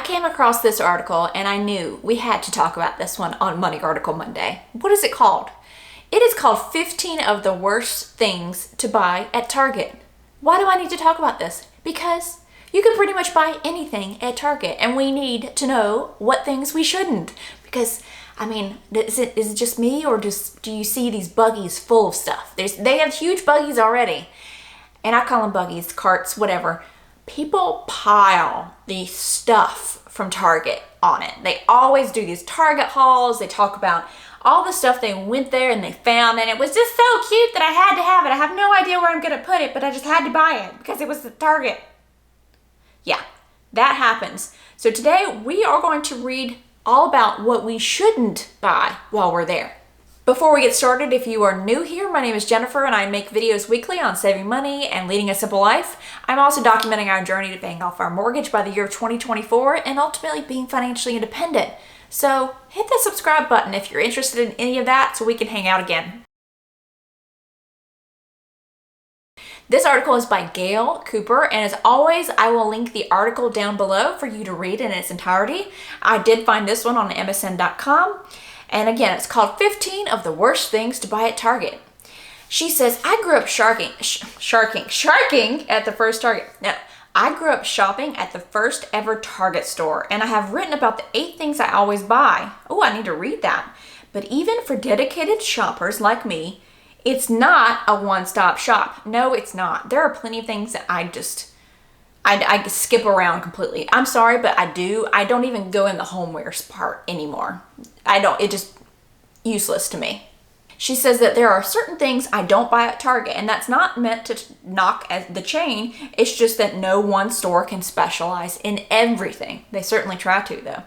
came across this article and I knew we had to talk about this one on Money Article Monday. What is it called? It is called 15 of the worst things to buy at Target. Why do I need to talk about this? Because you can pretty much buy anything at Target, and we need to know what things we shouldn't. Because, I mean, is it just me, or do you see these buggies full of stuff? They have huge buggies already, and I call them buggies, carts, whatever. People pile the stuff from Target on it. They always do these Target hauls. They talk about all the stuff they went there and they found, and it was just so cute that I had to have it. I have no idea where I'm gonna put it, but I just had to buy it because it was at Target. Yeah, that happens. So today we are going to read all about what we shouldn't buy while we're there. Before we get started, if you are new here, my name is Jennifer and I make videos weekly on saving money and leading a simple life. I'm also documenting our journey to paying off our mortgage by the year 2024 and ultimately being financially independent. So hit the subscribe button if you're interested in any of that so we can hang out again. This article is by Gail Cooper, and as always, I will link the article down below for you to read in its entirety. I did find this one on MSN.com, and again, it's called 15 of the worst things to buy at Target. She says, I grew up sharking at the first Target. Now, I grew up shopping at the first ever Target store, and I have written about the 8 things I always buy. Oh, I need to read that. But even for dedicated shoppers like me, it's not a one-stop shop. No, it's not. There are plenty of things that I skip around completely. I'm sorry, but I don't even go in the homewares part anymore. It's just useless to me. She says that there are certain things I don't buy at Target, and that's not meant to knock at the chain. It's just that no one store can specialize in everything. They certainly try to, though.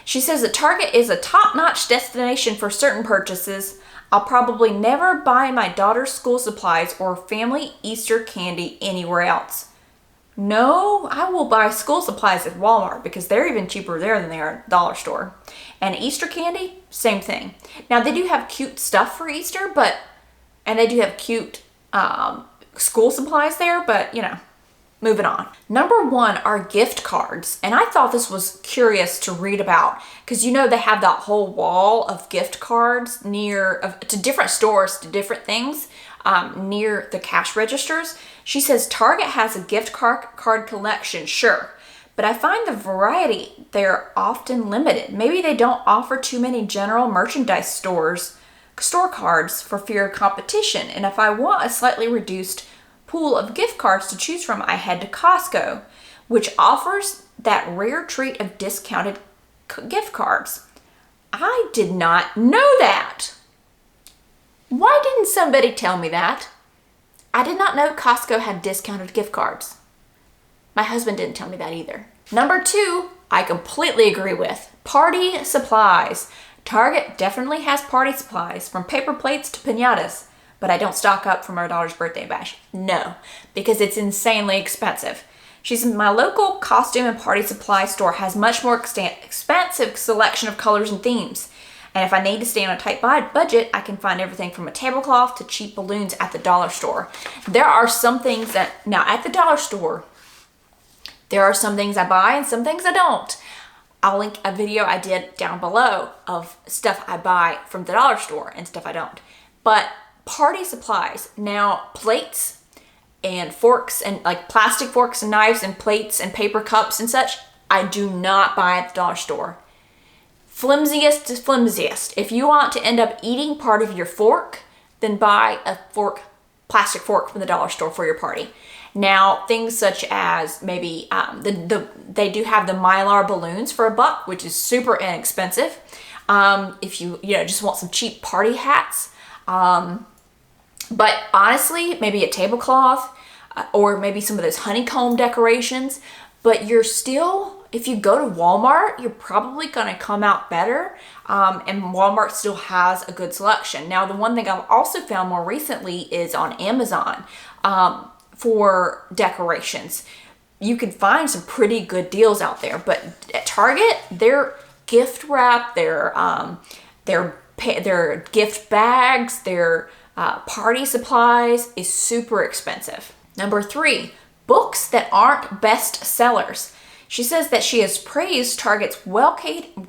She says that Target is a top-notch destination for certain purchases. I'll probably never buy my daughter's school supplies or family Easter candy anywhere else. No, I will buy school supplies at Walmart because they're even cheaper there than they are at the dollar store. And Easter candy, same thing. Now, they do have cute stuff for Easter, and they do have cute school supplies there, but, moving on. Number 1 are gift cards. And I thought this was curious to read about because, they have that whole wall of gift cards to different stores, to different things near the cash registers. She says Target has a gift card collection, sure. But I find the variety there often limited. Maybe they don't offer too many general merchandise store cards for fear of competition. And if I want a slightly reduced pool of gift cards to choose from, I head to Costco, which offers that rare treat of discounted gift cards. I did not know that. Why didn't somebody tell me that? I did not know Costco had discounted gift cards. My husband didn't tell me that either. Number 2, I completely agree with. Party supplies. Target definitely has party supplies, from paper plates to piñatas. But I don't stock up for my daughter's birthday bash. No, because it's insanely expensive. She says my local costume and party supply store has much more expansive selection of colors and themes. And if I need to stay on a tight budget, I can find everything from a tablecloth to cheap balloons at the dollar store. There are some things now at the dollar store, there are some things I buy and some things I don't. I'll link a video I did down below of stuff I buy from the dollar store and stuff I don't. But party supplies, now plates and forks and like plastic forks and knives and plates and paper cups and such, I do not buy at the dollar store. Flimsiest is flimsiest. If you want to end up eating part of your fork, then buy a plastic fork from the dollar store for your party. Now, things such as maybe they do have the Mylar balloons for $1, which is super inexpensive. If you just want some cheap party hats. But honestly, maybe a tablecloth or maybe some of those honeycomb decorations. But if you go to Walmart, you're probably going to come out better. And Walmart still has a good selection. Now, the one thing I've also found more recently is on Amazon for decorations. You can find some pretty good deals out there. But at Target, their gift wrap, their gift bags, their party supplies is super expensive. Number 3, books that aren't best sellers. She says that she has praised Target's well-curated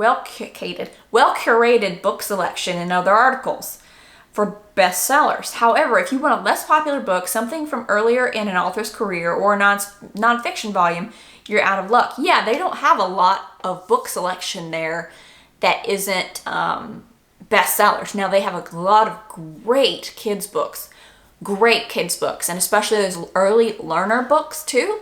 book selection in other articles for bestsellers. However, if you want a less popular book, something from earlier in an author's career, or a nonfiction volume, you're out of luck. Yeah, they don't have a lot of book selection there that isn't bestsellers. Now, they have a lot of great kids books, and especially those early learner books too.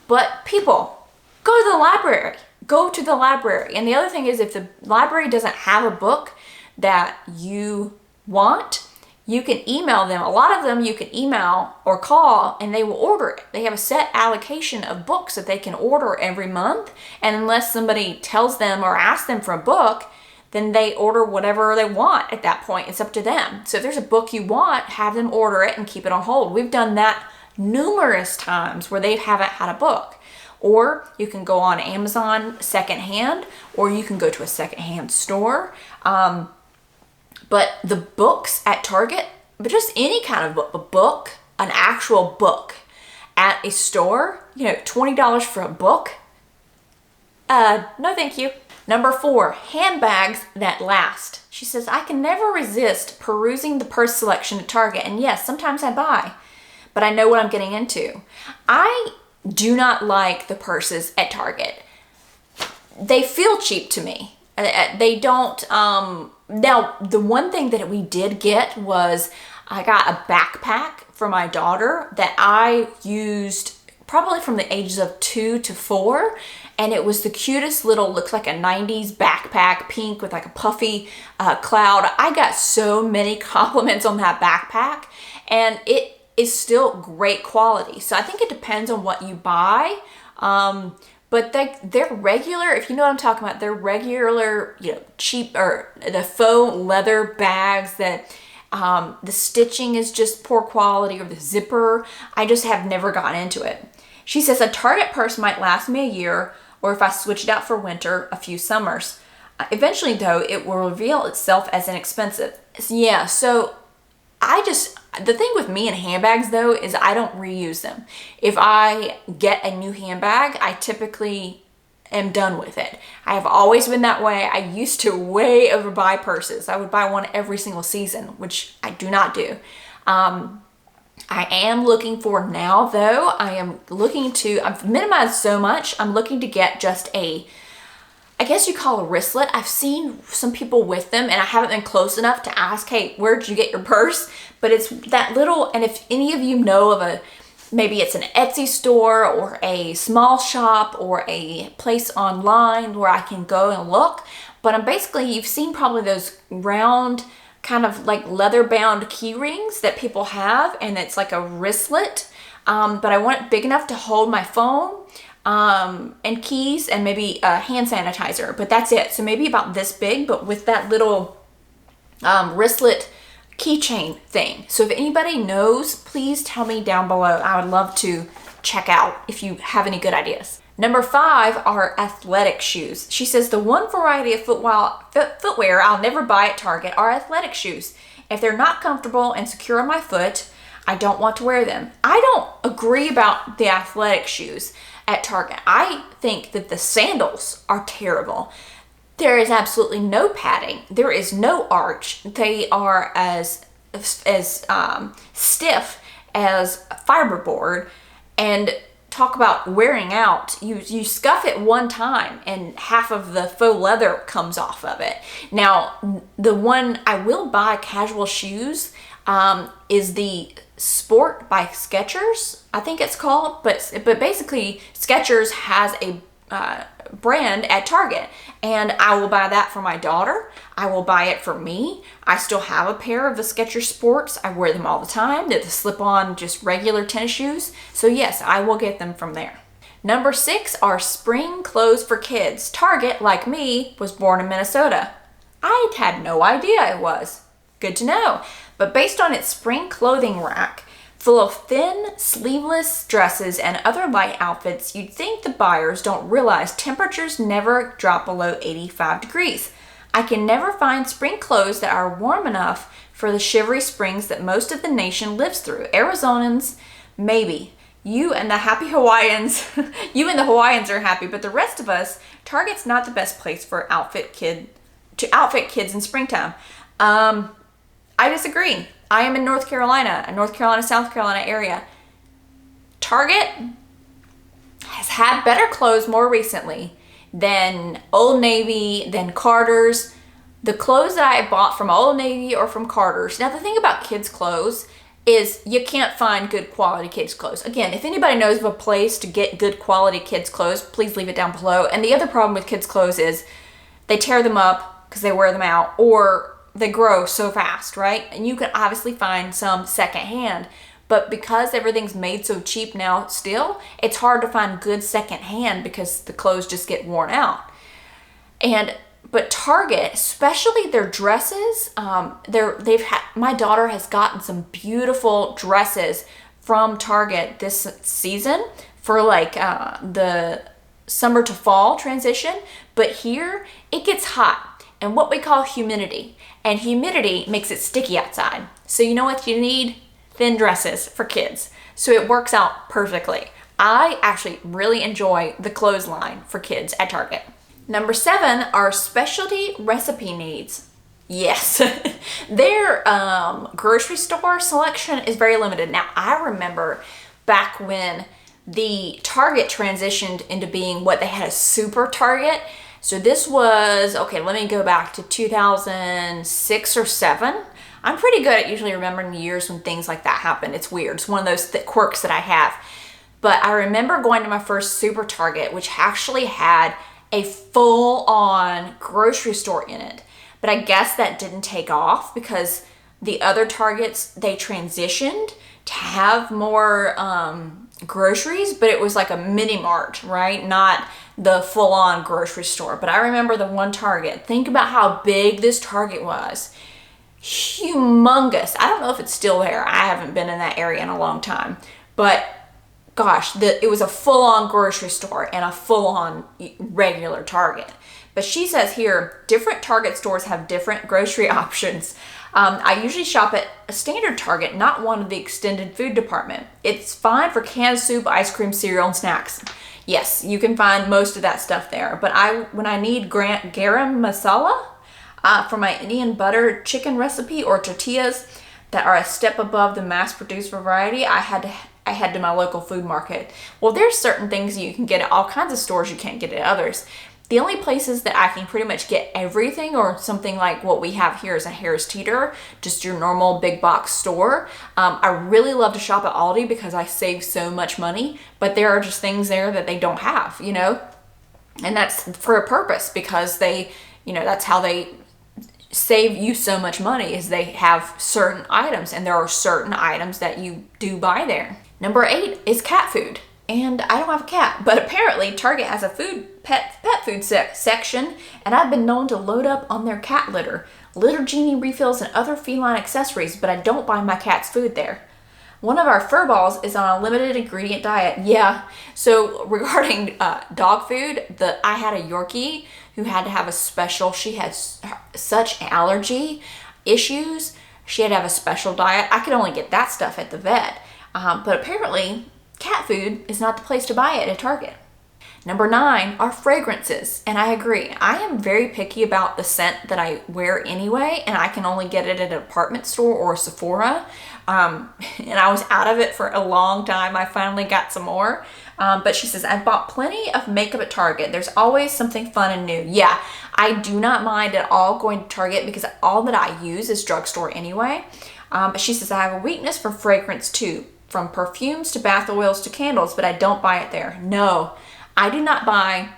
But people, go to the library. Go to the library. And the other thing is, if the library doesn't have a book that you want, you can email them. A lot of them you can email or call and they will order it. They have a set allocation of books that they can order every month. And unless somebody tells them or asks them for a book, then they order whatever they want at that point. It's up to them. So if there's a book you want, have them order it and keep it on hold. We've done that numerous times where they haven't had a book. Or you can go on Amazon secondhand, or you can go to a secondhand store. But the books at Target, but just any kind of book, an actual book at a store, $20 for a book? No thank you. Number 4, handbags that last. She says, I can never resist perusing the purse selection at Target. And yes, sometimes I buy, but I know what I'm getting into. I do not like the purses at Target. They feel cheap to me. They don't, now the one thing that we did get was I got a backpack for my daughter that I used probably from the ages of 2 to 4. And it was the cutest little, looks like a 90s backpack, pink with like a puffy cloud. I got so many compliments on that backpack, and it is still great quality. So I think it depends on what you buy. But they're regular, if you know what I'm talking about, they're regular, cheap, or the faux leather bags that the stitching is just poor quality, or the zipper. I just have never gotten into it. She says a Target purse might last me a year, or if I switch it out for winter, a few summers. Eventually though, it will reveal itself as inexpensive. Yeah, so the thing with me and handbags though is I don't reuse them. If I get a new handbag, I typically am done with it. I have always been that way. I used to way overbuy purses. I would buy one every single season, which I do not do. I am looking for now though, I've minimized so much, I'm looking to get just I guess you call a wristlet. I've seen some people with them and I haven't been close enough to ask, hey, where'd you get your purse? But it's that little, and if any of you know of maybe it's an Etsy store or a small shop or a place online where I can go and look. But you've seen probably those round, kind of like leather bound key rings that people have, and it's like a wristlet, but I want it big enough to hold my phone and keys and maybe a hand sanitizer, but that's it. So maybe about this big, but with that little wristlet keychain thing. So if anybody knows, please tell me down below. I would love to check out if you have any good ideas. Number 5 are athletic shoes. She says the one variety of footwear I'll never buy at Target are athletic shoes. If they're not comfortable and secure on my foot, I don't want to wear them. I don't agree about the athletic shoes at Target. I think that the sandals are terrible. There is absolutely no padding. There is no arch. They are as stiff as fiberboard, and talk about wearing out. You scuff it one time and half of the faux leather comes off of it. Now, the one I will buy casual shoes is the Sport by Skechers, I think it's called, but basically Skechers has a brand at Target, and I will buy that for my daughter. I will buy it for me. I still have a pair of the Skechers Sports. I wear them all the time. They're the slip-on, just regular tennis shoes. So yes, I will get them from there. Number 6 are spring clothes for kids. Target, like me, was born in Minnesota. I had no idea it was. Good to know. But based on its spring clothing rack, full of thin, sleeveless dresses and other light outfits, you'd think the buyers don't realize temperatures never drop below 85 degrees. I can never find spring clothes that are warm enough for the shivery springs that most of the nation lives through. Arizonans, maybe. you and the happy Hawaiians, you and the Hawaiians are happy, but the rest of us, Target's not the best place to outfit kids in springtime. I disagree. I am in North Carolina, South Carolina area. Target has had better clothes more recently than Old Navy, than Carter's. The clothes that I bought from Old Navy or from Carter's. Now the thing about kids' clothes is you can't find good quality kids clothes. Again, if anybody knows of a place to get good quality kids clothes, please leave it down below. And the other problem with kids clothes is they tear them up because they wear them out, or they grow so fast, right? And you can obviously find some secondhand, but because everything's made so cheap now still, it's hard to find good secondhand because the clothes just get worn out. But Target, especially their dresses, my daughter has gotten some beautiful dresses from Target this season for like the summer to fall transition. But here it gets hot and what we call humidity, and humidity makes it sticky outside. So you know what you need? Thin dresses for kids. So it works out perfectly. I actually really enjoy the clothes line for kids at Target. Number 7 are specialty recipe needs. Yes, their grocery store selection is very limited. Now, I remember back when the Target transitioned into being what they had a super Target. So this was, okay, let me go back to 2006 or 7. I'm pretty good at usually remembering the years when things like that happen. It's weird. It's one of those quirks that I have. But I remember going to my first super Target, which actually had a full-on grocery store in it. But I guess that didn't take off because the other Targets, they transitioned to have more groceries, but it was like a mini mart, right? Not the full-on grocery store. But I remember the one Target. Think about how big this Target was. Humongous. I don't know if it's still there. I haven't been in that area in a long time. But gosh, it was a full-on grocery store and a full-on regular Target. But she says here, different Target stores have different grocery options. I usually shop at a standard Target, not one of the extended food department. It's fine for canned soup, ice cream, cereal, and snacks. Yes, you can find most of that stuff there. But when I need garam masala for my Indian butter chicken recipe or tortillas that are a step above the mass-produced variety, I head to my local food market. Well, there's certain things you can get at all kinds of stores you can't get at others. The only places that I can pretty much get everything, or something like what we have here is a Harris Teeter, just your normal big box store. I really love to shop at Aldi because I save so much money, but there are just things there that they don't have, you know? And that's for a purpose because they, you know, that's how they save you so much money, is they have certain items, and there are certain items that you do buy there. Number 8 is cat food. And I don't have a cat, but apparently Target has a pet food section, and I've been known to load up on their cat litter genie refills, and other feline accessories, but I don't buy my cat's food there. One of our fur balls is on a limited ingredient diet. Yeah, so regarding dog food, I had a Yorkie who had to have a special, she had such allergy issues, she had to have a special diet. I could only get that stuff at the vet, but apparently cat food is not the place to buy it at Target. Number 9 are fragrances, and I agree. I am very picky about the scent that I wear anyway, and I can only get it at a department store or a Sephora, and I was out of it for a long time. I finally got some more, but she says, I've bought plenty of makeup at Target. There's always something fun and new. Yeah, I do not mind at all going to Target because all that I use is drugstore anyway. But she says, I have a weakness for fragrance too, from perfumes to bath oils to candles, but I don't buy it there. No, I do not buy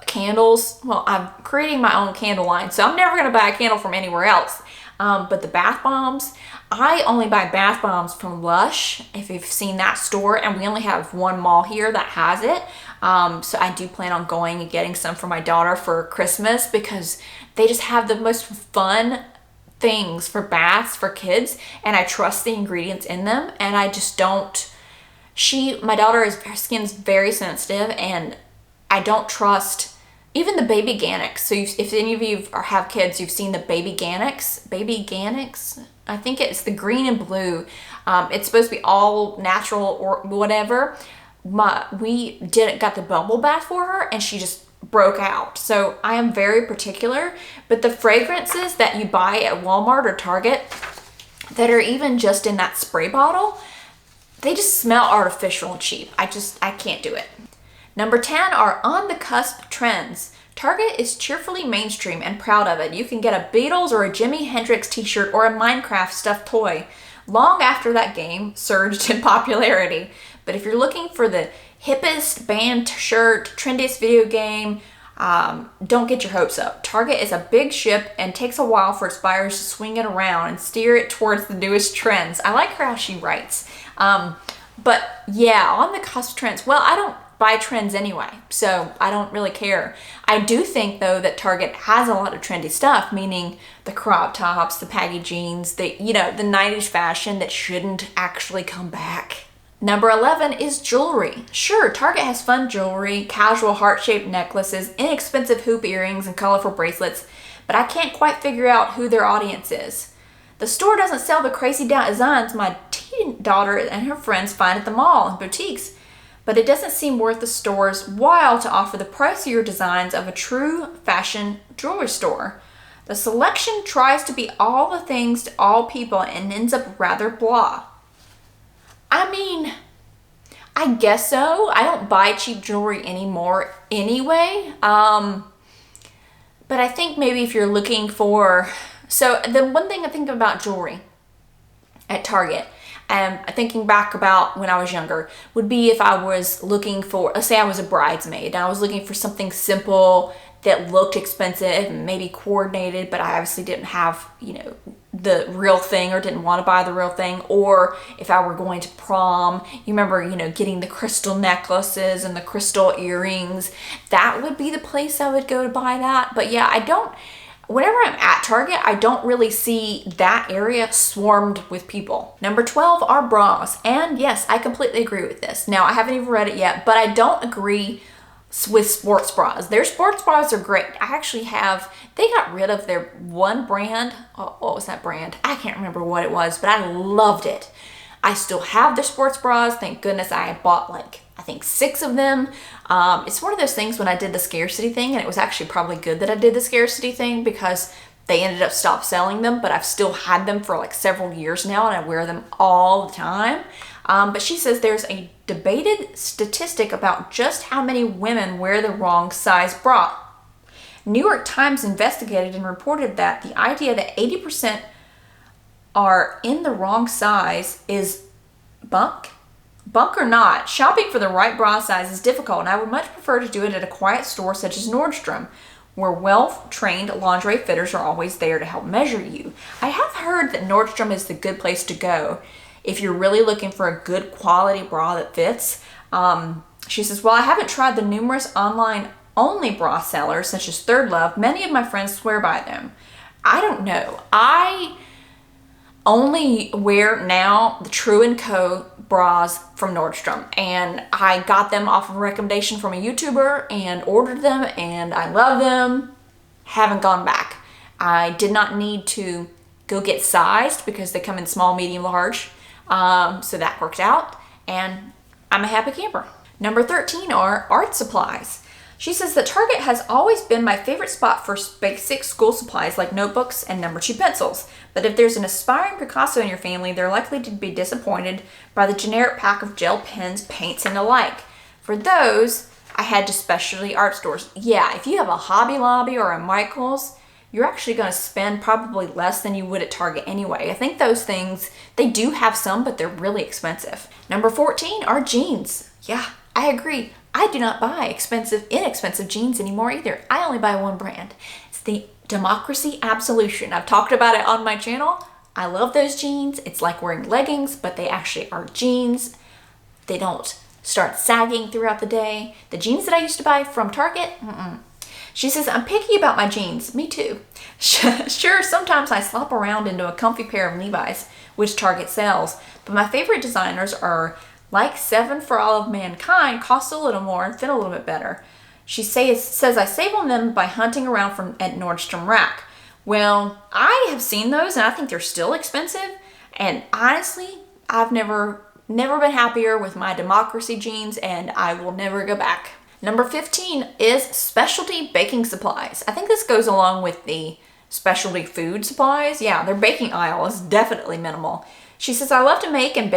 candles. Well, I'm creating my own candle line, so I'm never going to buy a candle from anywhere else. But the bath bombs, I only buy bath bombs from Lush, if you've seen that store, and we only have one mall here that has it. So I do plan on going and getting some for my daughter for Christmas because they just have the most fun things for baths for kids, and I trust the ingredients in them, and I just don't, my daughter her skin's very sensitive, and I don't trust even the baby Gannix. So if any of you have kids, you've seen the baby Gannix, I think it's the green and blue. It's supposed to be all natural or whatever. We got the bubble bath for her and she just broke out. So I am very particular, but the fragrances that you buy at Walmart or Target that are even just in that spray bottle, they just smell artificial and cheap. I can't do it. Number 10 are on the cusp trends. Target is cheerfully mainstream and proud of it. You can get a Beatles or a Jimi Hendrix t-shirt or a Minecraft stuffed toy long after that game surged in popularity. But if you're looking for the hippest band shirt, trendiest video game, don't get your hopes up. Target is a big ship and takes a while for its buyers to swing it around and steer it towards the newest trends. I like how she writes. But yeah, on the cusp trends, well, I don't buy trends anyway, so I don't really care. I do think though that Target has a lot of trendy stuff, meaning the crop tops, the baggy jeans, the 90s fashion that shouldn't actually come back. Number 11 is jewelry. Sure, Target has fun jewelry, casual heart-shaped necklaces, inexpensive hoop earrings, and colorful bracelets, but I can't quite figure out who their audience is. The store doesn't sell the crazy designs my teen daughter and her friends find at the mall and boutiques, but it doesn't seem worth the store's while to offer the pricier designs of a true fashion jewelry store. The selection tries to be all the things to all people and ends up rather blah. I mean, I guess so. I don't buy cheap jewelry anymore anyway. But I think maybe if you're looking for... So the one thing I think about jewelry at Target, and thinking back about when I was younger, would be if I was looking for, let's say I was a bridesmaid and I was looking for something simple that looked expensive and maybe coordinated, but I obviously didn't have, the real thing or didn't want to buy the real thing. Or if I were going to prom, you remember, getting the crystal necklaces and the crystal earrings, that would be the place I would go to buy that. But yeah, whenever I'm at Target, I don't really see that area swarmed with people. Number 12 are bras. And yes, I completely agree with this. Now, I haven't even read it yet, but I don't agree with sports bras. Their sports bras are great. They got rid of their one brand. Oh, what was that brand? I can't remember what it was, but I loved it. I still have their sports bras. Thank goodness I bought I think 6 of them. It's one of those things when I did the scarcity thing, and it was actually probably good that I did the scarcity thing because they ended up stop selling them, but I've still had them for several years now and I wear them all the time. But she says there's a debated statistic about just how many women wear the wrong size bra. New York Times investigated and reported that the idea that 80% are in the wrong size is bunk. Bunk or not, shopping for the right bra size is difficult, and I would much prefer to do it at a quiet store such as Nordstrom, where well-trained lingerie fitters are always there to help measure you. I have heard that Nordstrom is the good place to go if you're really looking for a good quality bra that fits. She says, while I haven't tried the numerous online-only bra sellers such as Third Love, many of my friends swear by them. I don't know. I only wear now the True & Co. bras from Nordstrom, and I got them off of a recommendation from a YouTuber and ordered them, and I love them. Haven't gone back. I did not need to go get sized because they come in small, medium, large, so that worked out, and I'm a happy camper. Number 13 are art supplies. She says that Target has always been my favorite spot for basic school supplies like notebooks and number 2 pencils. But if there's an aspiring Picasso in your family, they're likely to be disappointed by the generic pack of gel pens, paints, and the like. For those, I head to specialty art stores. Yeah, if you have a Hobby Lobby or a Michaels, you're actually going to spend probably less than you would at Target anyway. I think those things, they do have some, but they're really expensive. Number 14 are jeans. Yeah, I agree. I do not buy inexpensive jeans anymore either. I only buy one brand. It's the Democracy Absolution. I've talked about it on my channel. I love those jeans. It's like wearing leggings, but they actually are jeans. They don't start sagging throughout the day. The jeans that I used to buy from Target, She says, I'm picky about my jeans. Me too. Sure, sometimes I slop around into a comfy pair of Levi's, which Target sells, but my favorite designers are like 7 for All of Mankind, cost a little more and fit a little bit better. She says I save on them by hunting around at Nordstrom Rack, Well, I have seen those and I think they're still expensive. And honestly, I've never been happier with my democracy jeans, and I will never go back. Number 15 is specialty baking supplies. I think this goes along with the specialty food supplies. Yeah, their baking aisle is definitely minimal. She says, I love to bake and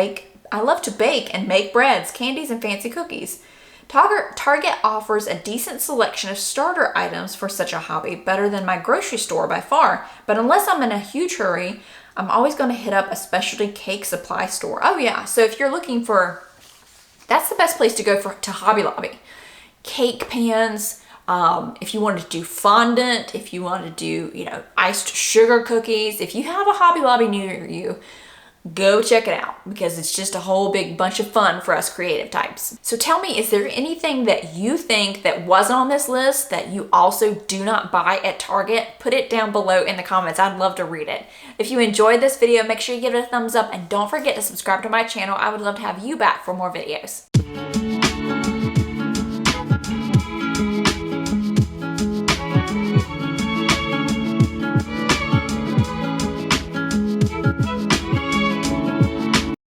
make breads, candies, and fancy cookies. Target offers a decent selection of starter items for such a hobby, better than my grocery store by far. But unless I'm in a huge hurry, I'm always going to hit up a specialty cake supply store. Oh yeah, so if you're looking for, that's the best place to go to Hobby Lobby. Cake pans, if you want to do fondant, if you want to do, iced sugar cookies, if you have a Hobby Lobby near you, go check it out, because it's just a whole big bunch of fun for us creative types. So tell me, is there anything that you think that wasn't on this list that you also do not buy at Target? Put it down below in the comments. I'd love to read it. If you enjoyed this video, make sure you give it a thumbs up and don't forget to subscribe to my channel. I would love to have you back for more videos.